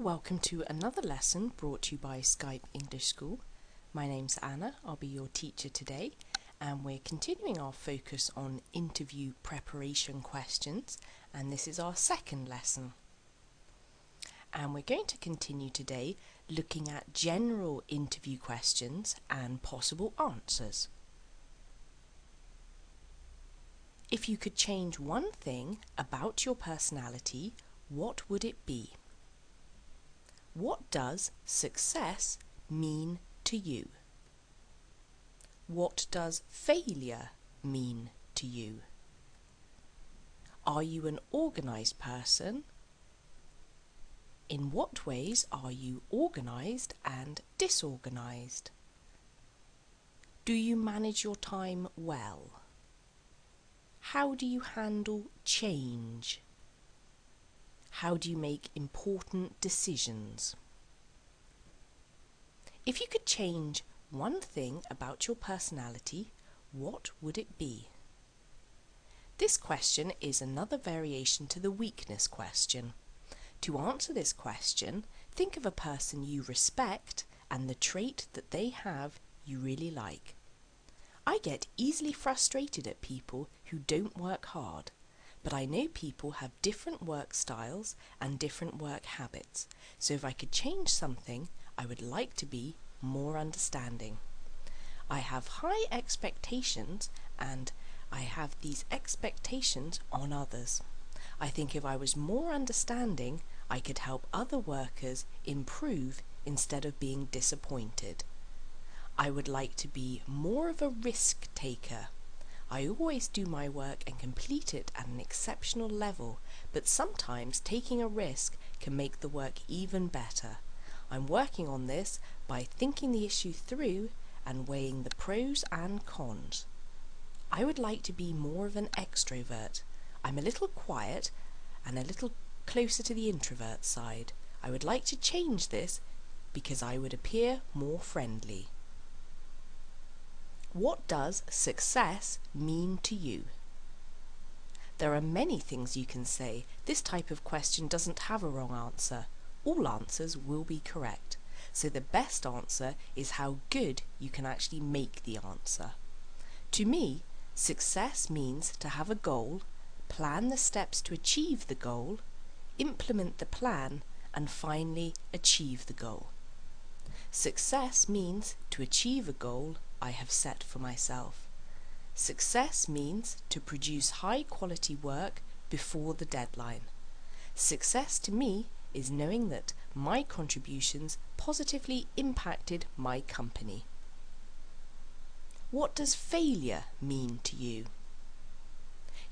Welcome to another lesson brought to you by Skype English School. My name's Anna, I'll be your teacher today, and we're continuing our focus on interview preparation questions, and this is our second lesson. And we're going to continue today looking at general interview questions and possible answers. If you could change one thing about your personality, what would it be? What does success mean to you? What does failure mean to you? Are you an organised person? In what ways are you organised and disorganised? Do you manage your time well? How do you handle change? How do you make important decisions? If you could change one thing about your personality, what would it be? This question is another variation to the weakness question. To answer this question, think of a person you respect and the trait that they have you really like. I get easily frustrated at people who don't work hard, but I know people have different work styles and different work habits, so if I could change something, I would like to be more understanding. I have high expectations and I have these expectations on others. I think if I was more understanding, I could help other workers improve instead of being disappointed. I would like to be more of a risk taker. I always do my work and complete it at an exceptional level, but sometimes taking a risk can make the work even better. I'm working on this by thinking the issue through and weighing the pros and cons. I would like to be more of an extrovert. I'm a little quiet and a little closer to the introvert side. I would like to change this because I would appear more friendly. What does success mean to you? There are many things you can say. This type of question doesn't have a wrong answer. All answers will be correct. So the best answer is how good you can actually make the answer. To me, success means to have a goal, plan the steps to achieve the goal, implement the plan, and finally achieve the goal. Success means to achieve a goal I have set for myself. Success means to produce high quality work before the deadline. Success to me is knowing that my contributions positively impacted my company. What does failure mean to you?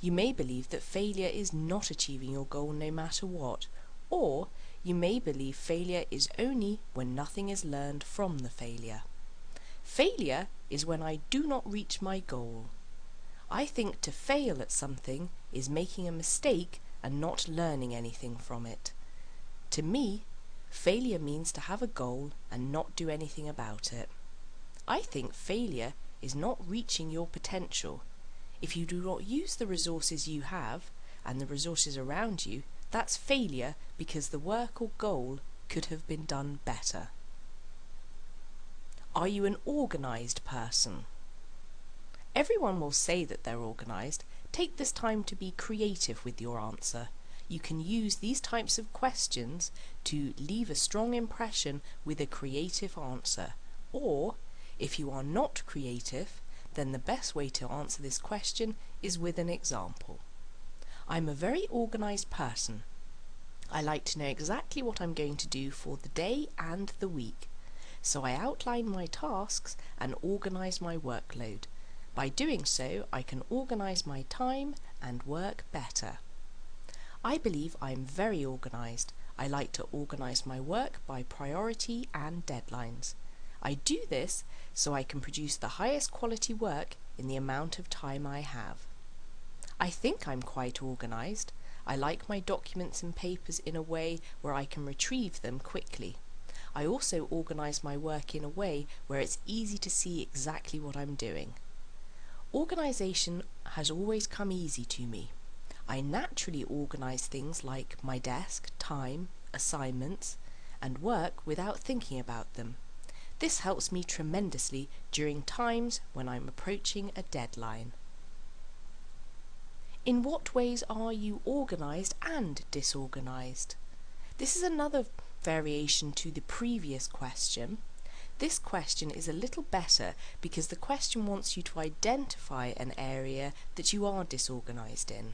You may believe that failure is not achieving your goal no matter what, or you may believe failure is only when nothing is learned from the failure. Failure is when I do not reach my goal. I think to fail at something is making a mistake and not learning anything from it. To me, failure means to have a goal and not do anything about it. I think failure is not reaching your potential. If you do not use the resources you have and the resources around you, that's failure because the work or goal could have been done better. Are you an organised person? Everyone will say that they're organised. Take this time to be creative with your answer. You can use these types of questions to leave a strong impression with a creative answer. Or, if you are not creative, then the best way to answer this question is with an example. I'm a very organised person. I like to know exactly what I'm going to do for the day and the week. So I outline my tasks and organise my workload. By doing so, I can organise my time and work better. I believe I am very organised. I like to organise my work by priority and deadlines. I do this so I can produce the highest quality work in the amount of time I have. I think I'm quite organised. I like my documents and papers in a way where I can retrieve them quickly. I also organise my work in a way where it's easy to see exactly what I'm doing. Organisation has always come easy to me. I naturally organise things like my desk, time, assignments. and work without thinking about them. This helps me tremendously during times when I'm approaching a deadline. In what ways are you organised and disorganised? This is another variation to the previous question. This question is a little better because the question wants you to identify an area that you are disorganised in.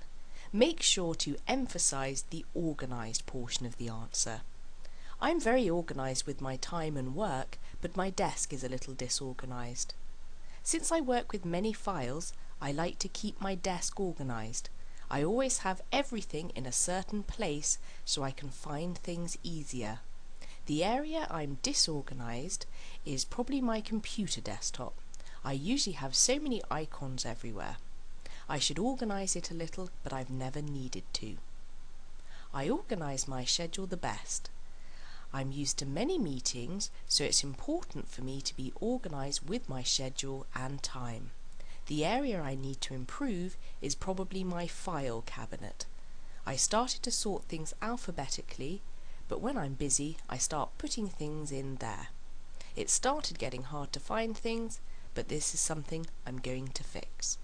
Make sure to emphasise the organised portion of the answer. I'm very organised with my time and work, but my desk is a little disorganised. Since I work with many files, I like to keep my desk organised. I always have everything in a certain place so I can find things easier. The area I'm disorganised is probably my computer desktop. I usually have so many icons everywhere. I should organise it a little, but I've never needed to. I organise my schedule the best. I'm used to many meetings, so it's important for me to be organised with my schedule and time. The area I need to improve is probably my file cabinet. I started to sort things alphabetically, but when I'm busy, I start putting things in there. It started getting hard to find things, but this is something I'm going to fix.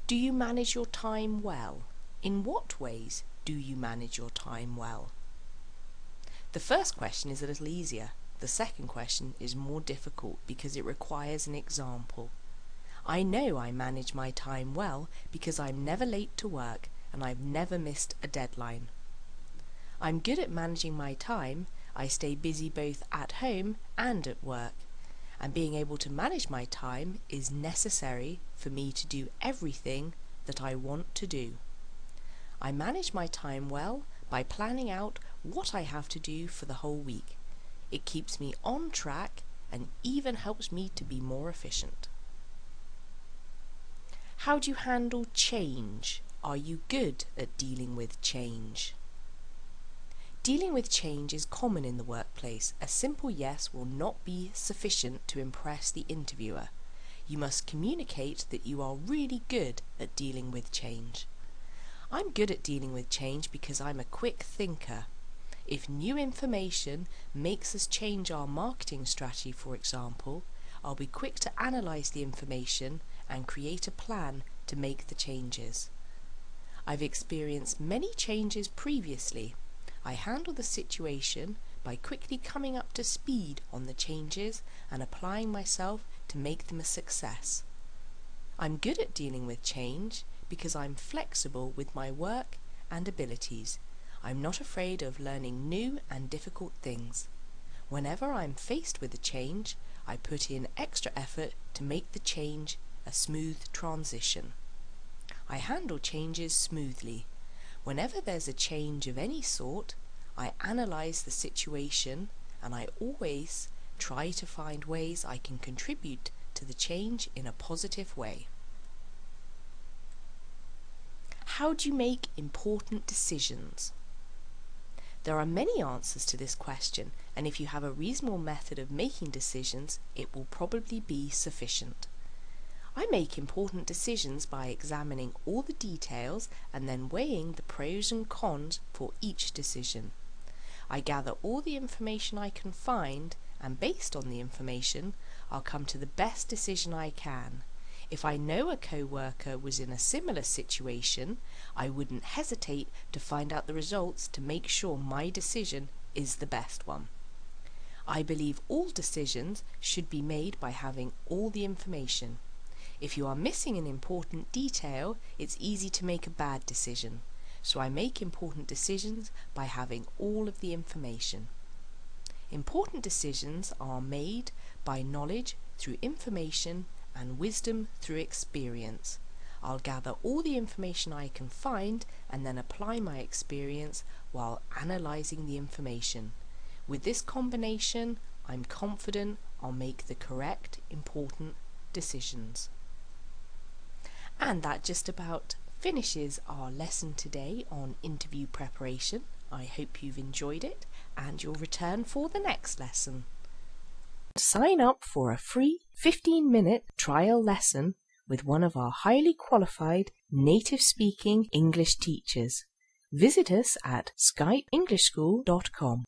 Do you manage your time well? In what ways do you manage your time well? The first question is a little easier. The second question is more difficult because it requires an example. I know I manage my time well because I'm never late to work and I've never missed a deadline. I'm good at managing my time. I stay busy both at home and at work, and being able to manage my time is necessary for me to do everything that I want to do. I manage my time well by planning out what I have to do for the whole week. It keeps me on track and even helps me to be more efficient. How do you handle change? Are you good at dealing with change? Dealing with change is common in the workplace. A simple yes will not be sufficient to impress the interviewer. You must communicate that you are really good at dealing with change. I'm good at dealing with change because I'm a quick thinker. If new information makes us change our marketing strategy, for example, I'll be quick to analyse the information and create a plan to make the changes. I've experienced many changes previously. I handle the situation by quickly coming up to speed on the changes and applying myself to make them a success. I'm good at dealing with change because I'm flexible with my work and abilities. I'm not afraid of learning new and difficult things. Whenever I'm faced with a change, I put in extra effort to make the change a smooth transition. I handle changes smoothly. Whenever there's a change of any sort, I analyse the situation and I always try to find ways I can contribute to the change in a positive way. How do you make important decisions? There are many answers to this question, and if you have a reasonable method of making decisions, it will probably be sufficient. I make important decisions by examining all the details and then weighing the pros and cons for each decision. I gather all the information I can find, and based on the information, I'll come to the best decision I can. If I know a co-worker was in a similar situation, I wouldn't hesitate to find out the results to make sure my decision is the best one. I believe all decisions should be made by having all the information. If you are missing an important detail, it's easy to make a bad decision. So I make important decisions by having all of the information. Important decisions are made by knowledge through information and wisdom through experience. I'll gather all the information I can find and then apply my experience while analysing the information. With this combination, I'm confident I'll make the correct, important decisions. And that just about finishes our lesson today on interview preparation. I hope you've enjoyed it and you'll return for the next lesson. Sign up for a free 15-minute trial lesson with one of our highly qualified native-speaking English teachers. visit us at skypeenglishschool.com.